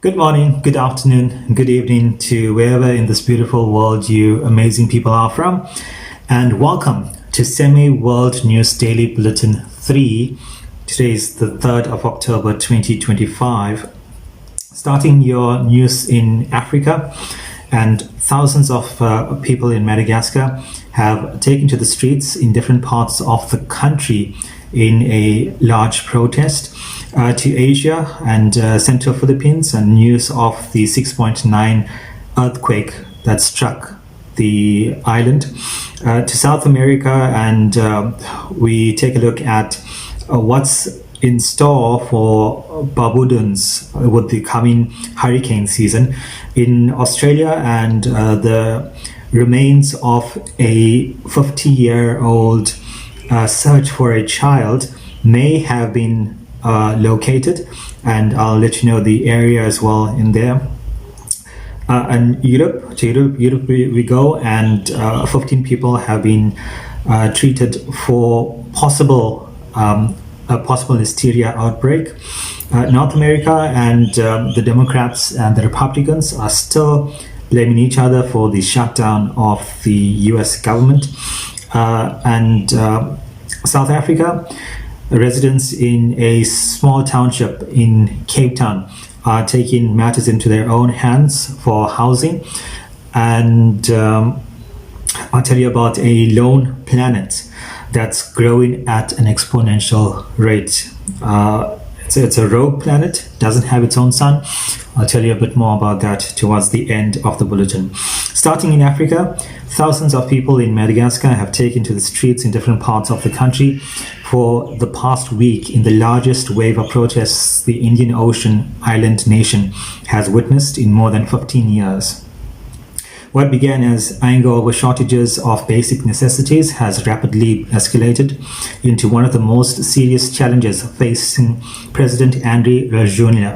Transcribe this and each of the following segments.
Good morning, good afternoon, good evening to wherever in this beautiful world you amazing people are from. And welcome to Sem-May World News Daily Bulletin 3. Today is the 3rd of October 2025. Starting your news in Africa, and thousands of people in Madagascar have taken to the streets in different parts of the country in a large protest to Asia and Central Philippines, and news of the 6.9 earthquake that struck the island, to South America, and we take a look at what's in store for Barbudans with the coming hurricane season in Australia, and the remains of a 50-year-old search for a child may have been located, and I'll let you know the area as well in there. And Europe we go, and 15 people have been treated for a possible hysteria outbreak. North America, and the Democrats and the Republicans are still blaming each other for the shutdown of the US government. And South Africa, residents in a small township in Cape Town are taking matters into their own hands for housing. And I'll tell you about a lone planet that's growing at an exponential rate. It's a rogue planet, doesn't have its own sun. I'll tell you a bit more about that towards the end of the bulletin. Starting in Africa, thousands of people in Madagascar have taken to the streets in different parts of the country for the past week in the largest wave of protests the Indian Ocean island nation has witnessed in more than 15 years. What began as anger over shortages of basic necessities has rapidly escalated into one of the most serious challenges facing President Andry Rajoelina,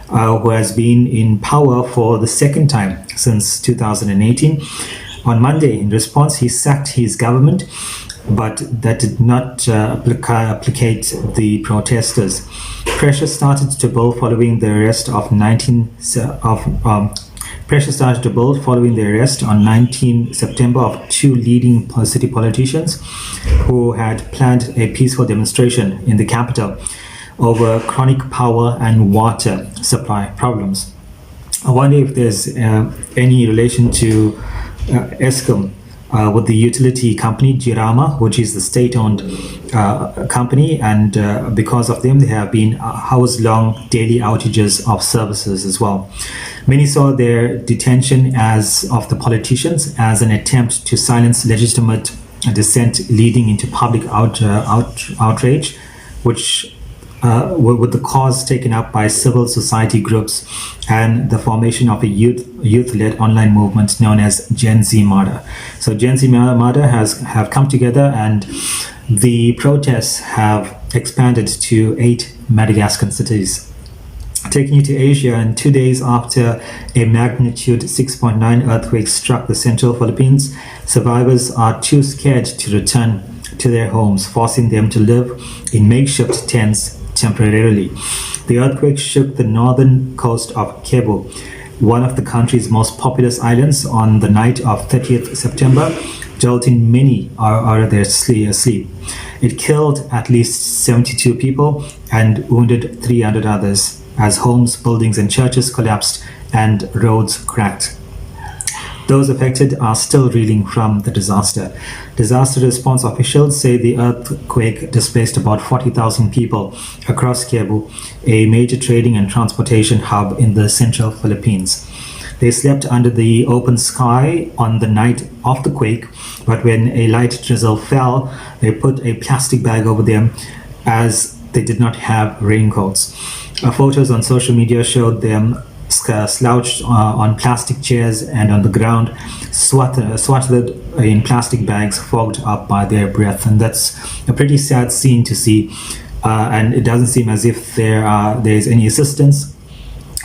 who has been in power for the second time since 2018. On Monday, in response, he sacked his government, but that did not placate the protesters. Pressure started to build following the arrest on 19 September of two leading city politicians who had planned a peaceful demonstration in the capital over chronic power and water supply problems. I wonder if there's any relation to Eskom with the utility company Jirama, which is the state-owned company, and because of them there have been hours-long daily outages of services as well. Many saw their detention of the politicians as an attempt to silence legitimate dissent, leading into public outrage, which with the cause taken up by civil society groups and the formation of a youth-led online movement known as Gen Z Mada. So Gen Z Mada have come together, and the protests have expanded to 8 Madagascan cities. Taking you to Asia, and 2 days after a magnitude 6.9 earthquake struck the central Philippines, survivors are too scared to return to their homes, forcing them to live in makeshift tents temporarily. The earthquake shook the northern coast of Cebu, one of the country's most populous islands, on the night of 30th September, jolting many out of their sleep. It killed at least 72 people and wounded 300 others as homes, buildings, and churches collapsed and roads cracked. Those affected are still reeling from the disaster. Disaster response officials say the earthquake displaced about 40,000 people across Cebu, a major trading and transportation hub in the central Philippines. They slept under the open sky on the night of the quake, but when a light drizzle fell, they put a plastic bag over them as they did not have raincoats. Photos on social media showed them slouched on plastic chairs and on the ground, swathed in plastic bags, fogged up by their breath. And that's a pretty sad scene to see. And it doesn't seem as if there is any assistance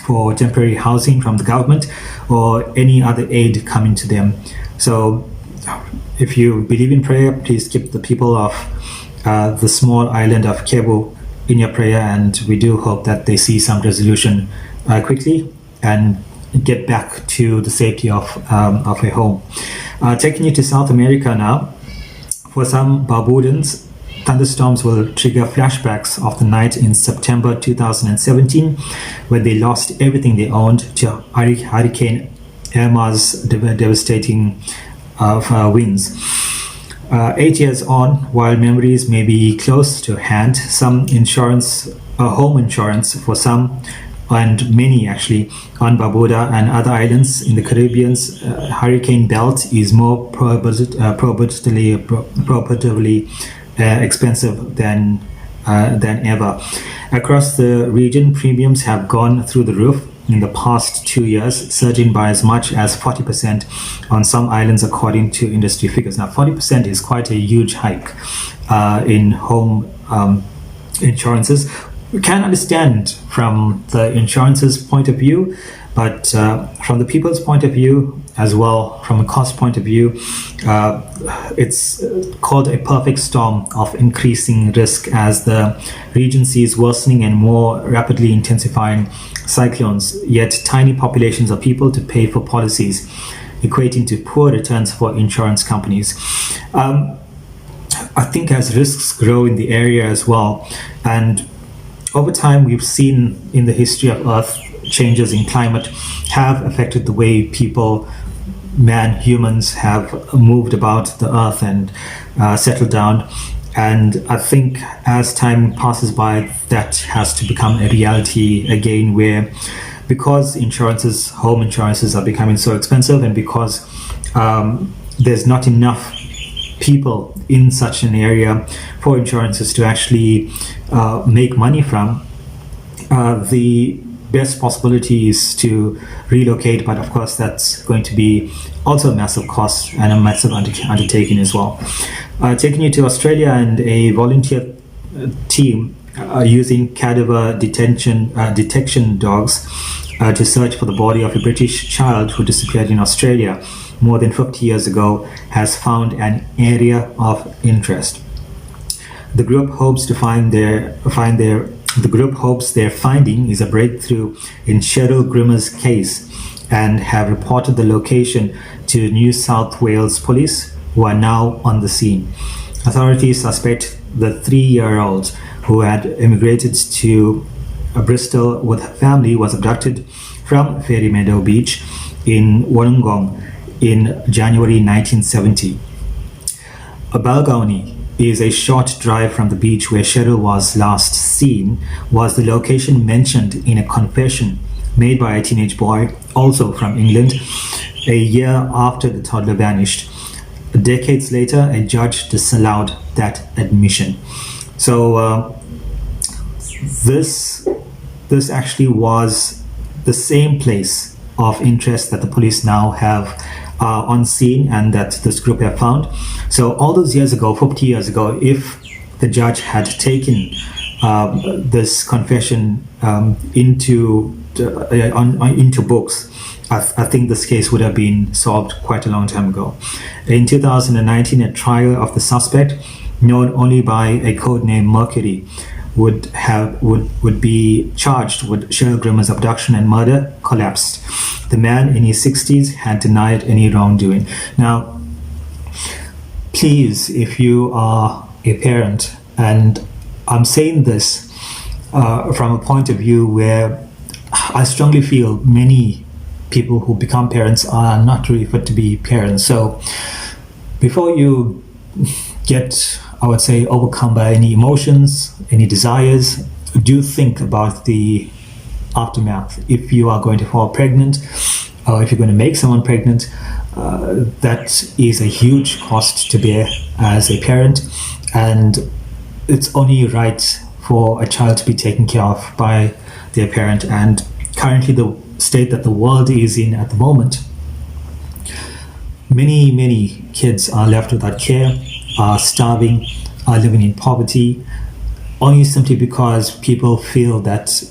for temporary housing from the government or any other aid coming to them. So if you believe in prayer, please keep the people of the small island of Cebu in your prayer, and we do hope that they see some resolution quickly and get back to the safety of a home. Taking you to South America now. For some Barbudans, thunderstorms will trigger flashbacks of the night in September 2017 when they lost everything they owned to Hurricane Irma's devastating winds. 8 years on, while memories may be close to hand, some insurance, home insurance for some, and many actually, on Barbuda and other islands in the Caribbean's hurricane belt is more prohibitively expensive than ever. Across the region, premiums have gone through the roof in the past 2 years, surging by as much as 40% on some islands, according to industry figures. Now, 40% is quite a huge hike in home insurances. We can understand from the insurance's point of view, but from the people's point of view as well, from a cost point of view, it's called a perfect storm of increasing risk as the region sees worsening and more rapidly intensifying cyclones, yet tiny populations of people to pay for policies, equating to poor returns for insurance companies. I think as risks grow in the area as well, and over time we've seen in the history of Earth changes in climate have affected the way people, humans have moved about the Earth and settled down. And I think as time passes by, that has to become a reality again, where because home insurances are becoming so expensive, and because there's not enough people in such an area for insurances to actually make money from, the best possibility is to relocate, but of course that's going to be also a massive cost and a massive undertaking as well. Taking you to Australia, and a volunteer team using cadaver detection dogs to search for the body of a British child who disappeared in Australia more than 50 years ago has found an area of interest. The group hopes their finding is a breakthrough in Cheryl Grimmer's case, and have reported the location to New South Wales police, who are now on the scene. Authorities suspect the 3-year-old, who had immigrated to Bristol with her family, was abducted from Fairy Meadow Beach in Wollongong in January 1970. Balgownie is a short drive from the beach where Cheryl was last seen, was the location mentioned in a confession made by a teenage boy, also from England, a year after the toddler vanished. Decades later, a judge disallowed that admission. So this actually was the same place of interest that the police now have on scene, and that this group have found. So all those years ago, 50 years ago, if the judge had taken this confession into books, I think this case would have been solved quite a long time ago. In 2019, a trial of the suspect, known only by a code name Mercury, would be charged with Cheryl Grimmer's abduction and murder, collapsed. The man in his 60s had denied any wrongdoing. Now, please, if you are a parent, and I'm saying this from a point of view where I strongly feel many people who become parents are not really fit to be parents. So before you get, I would say, overcome by any emotions, any desires, do think about the aftermath. If you are going to fall pregnant, or if you're going to make someone pregnant, that is a huge cost to bear as a parent, and it's only right for a child to be taken care of by their parent. And currently, the state that the world is in at the moment, many kids are left without care, are starving, are living in poverty, only simply because people feel that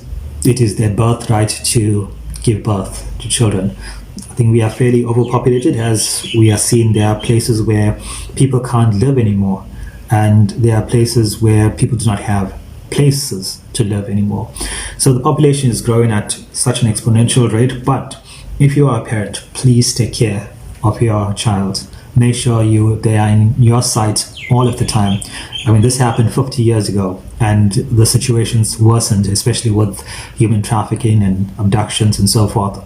it is their birthright to give birth to children. I think we are fairly overpopulated, as we are seeing there are places where people can't live anymore, and there are places where people do not have places to live anymore. So the population is growing at such an exponential rate. But if you are a parent, please take care of your child. Make sure they are in your sight all of the time. I mean, this happened 50 years ago, and the situation's worsened, especially with human trafficking and abductions and so forth,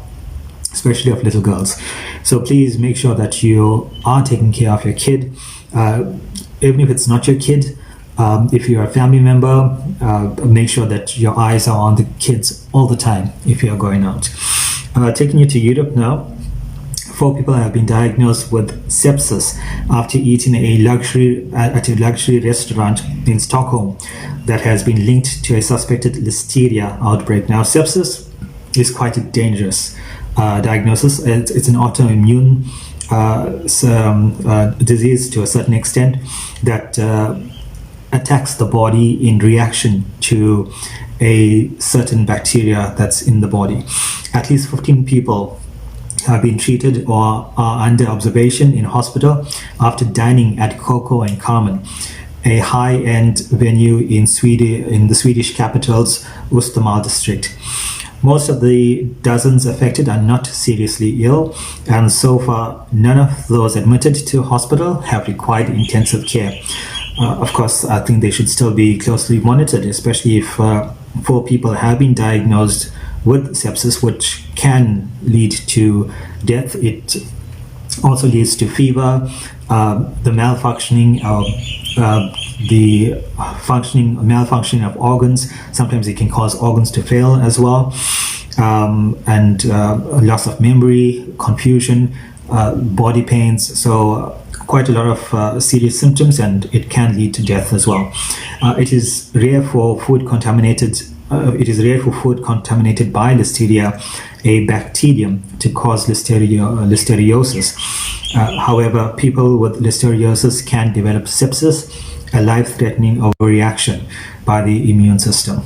especially of little girls. So please make sure that you are taking care of your kid, even if it's not your kid. If you're a family member, make sure that your eyes are on the kids all the time if you're going out. Taking you to Europe now. 4 people have been diagnosed with sepsis after eating at a luxury restaurant in Stockholm that has been linked to a suspected listeria outbreak. Now, sepsis is quite a dangerous diagnosis. It's an autoimmune disease to a certain extent that attacks the body in reaction to a certain bacteria that's in the body. At least 15 people have been treated or are under observation in hospital after dining at Coco and Carmen, a high-end venue in the Swedish capital's Östermal district. Most of the dozens affected are not seriously ill, and so far none of those admitted to hospital have required intensive care. Of course, I think they should still be closely monitored, especially if 4 people have been diagnosed with sepsis, which can lead to death. It also leads to fever, the malfunctioning of organs. Sometimes it can cause organs to fail as well, and loss of memory, confusion, body pains. So quite a lot of serious symptoms, and it can lead to death as well. It is rare for food contaminated by listeria, a bacterium, to cause listeriosis. However, people with listeriosis can develop sepsis, a life-threatening overreaction by the immune system.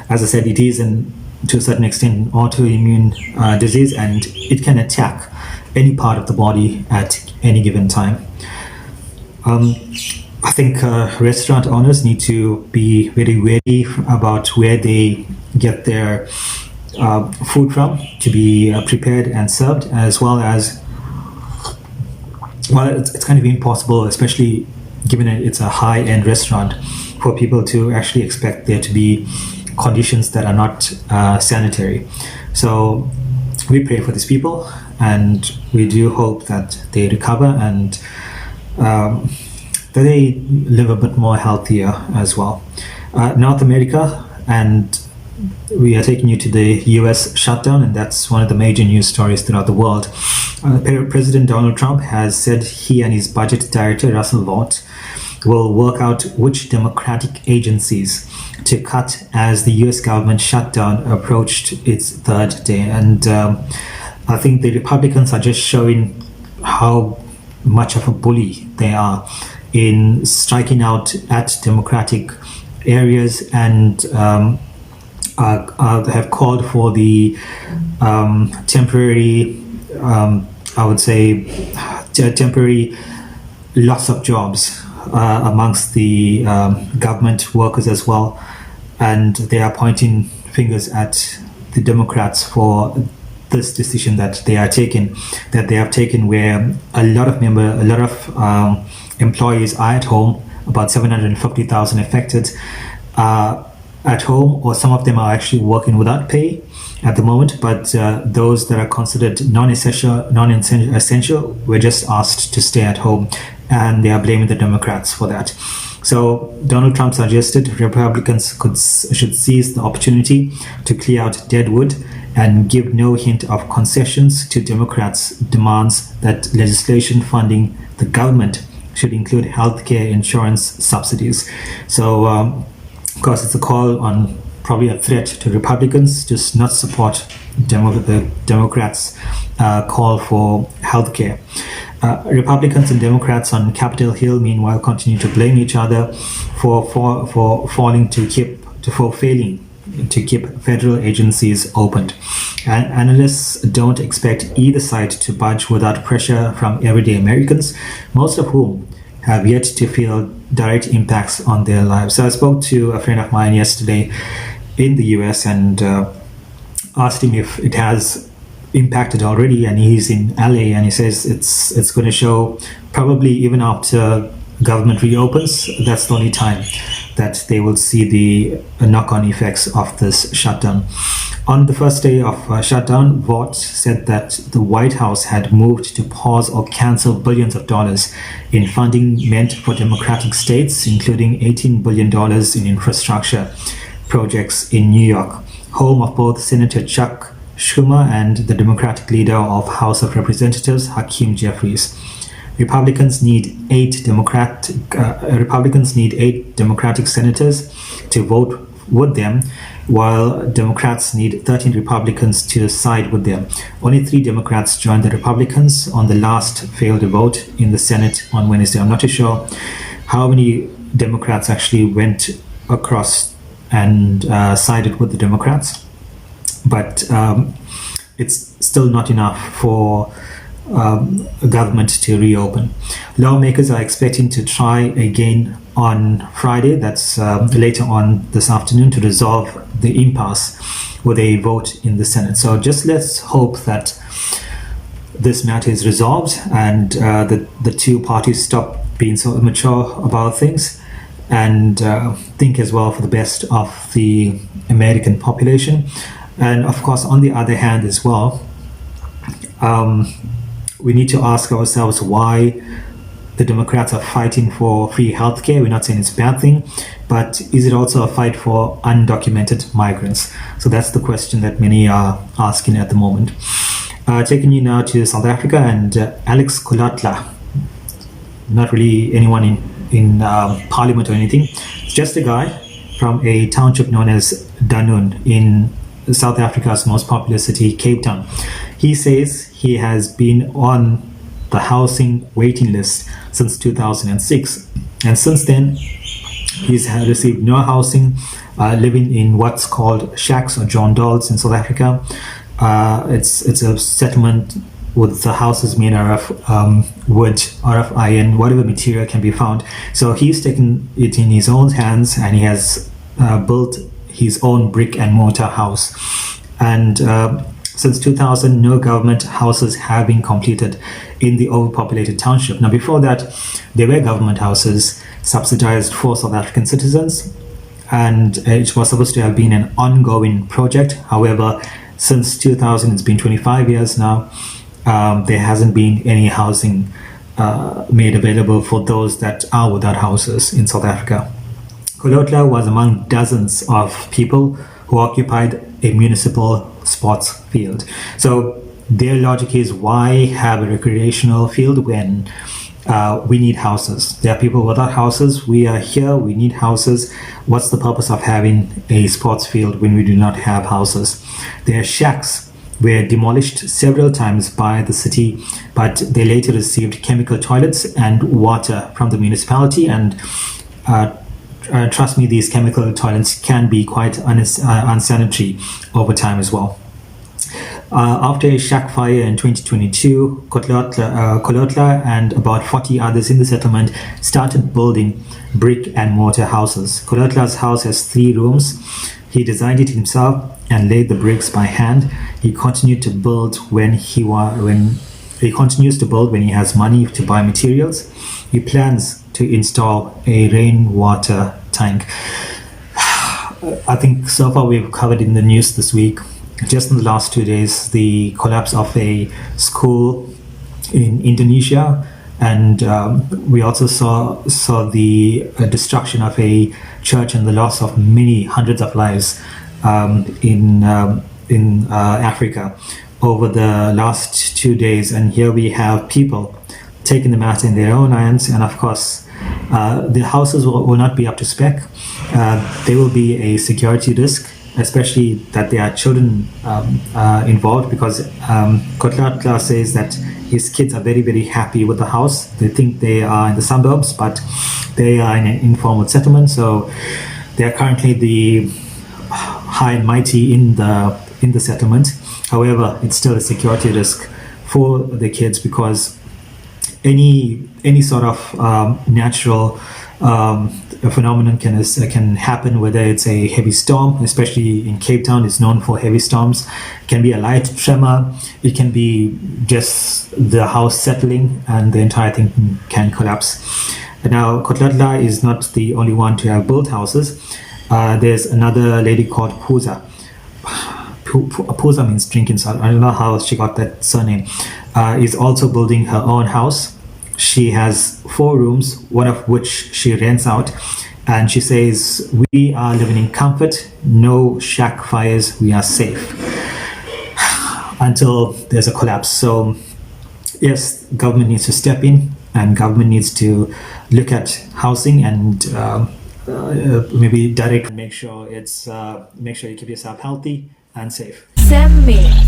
As I said, it is to a certain extent an autoimmune disease, and it can attack any part of the body at any given time. I think restaurant owners need to be very wary about where they get their food from to be prepared and served, as well as, well, it's kind of impossible, especially given that it's a high-end restaurant, for people to actually expect there to be conditions that are not sanitary. So we pray for these people, and we do hope that they recover and that they live a bit more healthier as well. North America, and we are taking you to the US shutdown, and that's one of the major news stories throughout the world. President Donald Trump has said he and his budget director, Russell Vought, will work out which Democratic agencies to cut as the US government shutdown approached its 3rd day. And I think the Republicans are just showing how much of a bully they are in striking out at Democratic areas, and have called for the temporary, temporary loss of jobs amongst the government workers as well. And they are pointing fingers at the Democrats for this decision that they have taken, where a lot of employees are at home. About 750,000 affected at home, or some of them are actually working without pay at the moment. But those that are considered non-essential were just asked to stay at home, and they are blaming the Democrats for that. So Donald Trump suggested Republicans should seize the opportunity to clear out dead wood and give no hint of concessions to Democrats' demands that legislation funding the government should include healthcare insurance subsidies. So, of course, it's a call on, probably a threat to Republicans to not support the Democrats' call for healthcare. Republicans and Democrats on Capitol Hill, meanwhile, continue to blame each other for failing to keep federal agencies opened. And analysts don't expect either side to budge without pressure from everyday Americans, most of whom have yet to feel direct impacts on their lives. So I spoke to a friend of mine yesterday in the US and asked him if it has impacted already, and he's in LA, and he says it's going to show probably even after government reopens. That's the only time that they will see the knock-on effects of this shutdown. On the first day of shutdown, Vought said that the White House had moved to pause or cancel billions of dollars in funding meant for democratic states, including $18 billion in infrastructure projects in New York, home of both Senator Chuck Schumer and the Democratic leader of House of Representatives, Hakeem Jeffries. Republicans need eight Democratic senators to vote with them, while Democrats need 13 Republicans to side with them. Only 3 Democrats joined the Republicans on the last failed vote in the Senate on Wednesday. I'm not too sure how many Democrats actually went across and sided with the Democrats, but it's still not enough for government to reopen. Lawmakers are expecting to try again on Friday, that's later on this afternoon, to resolve the impasse with a vote in the Senate. So just let's hope that this matter is resolved and the two parties stop being so immature about things and think as well for the best of the American population. And of course, on the other hand as well, we need to ask ourselves why the Democrats are fighting for free healthcare. We're not saying it's a bad thing, but is it also a fight for undocumented migrants? So that's the question that many are asking at the moment. Taking you now to South Africa and Alex Kolotla. Not really anyone in parliament or anything. It's just a guy from a township known as Dunoon in South Africa's most popular city, Cape Town. He says he has been on the housing waiting list since 2006, and since then he's received no housing, living in what's called shacks or John Dolls in South Africa. It's a settlement with the houses made out of wood, out of iron, whatever material can be found. So he's taken it in his own hands and he has built his own brick and mortar house. And since 2000, no government houses have been completed in the overpopulated township. Now, before that, there were government houses subsidized for South African citizens, and it was supposed to have been an ongoing project. However, since 2000, it's been 25 years now, there hasn't been any housing made available for those that are without houses in South Africa. Kolotla was among dozens of people who occupied a municipal sports field. So their logic is, why have a recreational field when we need houses? There are people without houses. We are here. We need houses. What's the purpose of having a sports field when we do not have houses? Their shacks were demolished several times by the city, but they later received chemical toilets and water from the municipality, and trust me, these chemical toilets can be quite unsanitary over time as well. After a shack fire in 2022, Kolotla and about 40 others in the settlement started building brick and mortar houses. Kolotla's house has 3 rooms. He designed it himself and laid the bricks by hand. He continued to build when he continues to build when he has money to buy materials. He plans to install a rainwater tank. I think so far we've covered in the news this week, just in the last 2 days, the collapse of a school in Indonesia, and we also saw the destruction of a church and the loss of many hundreds of lives in Africa over the last 2 days. And here we have people taking the matter in their own hands, and of course the houses will not be up to spec. There will be a security risk, especially that there are children involved, because Kolotla says that his kids are very, very happy with the house. They think they are in the suburbs, but they are in an informal settlement, so they are currently the high and mighty in the settlement. However, it's still a security risk for the kids, because any sort of natural phenomenon can happen, whether it's a heavy storm, especially in Cape Town is known for heavy storms. It can be a light tremor, it can be just the house settling and the entire thing can collapse. Now, Kotlatla is not the only one to have built houses. There's another lady called Puza. Puza means drinking, so I don't know how she got that surname. Is also building her own house. She has 4 rooms, one of which she rents out, and she says, "We are living in comfort, no shack fires, we are safe," until there's a collapse. So yes, government needs to step in, and government needs to look at housing and maybe direct, make sure you keep yourself healthy and safe. Sem-May.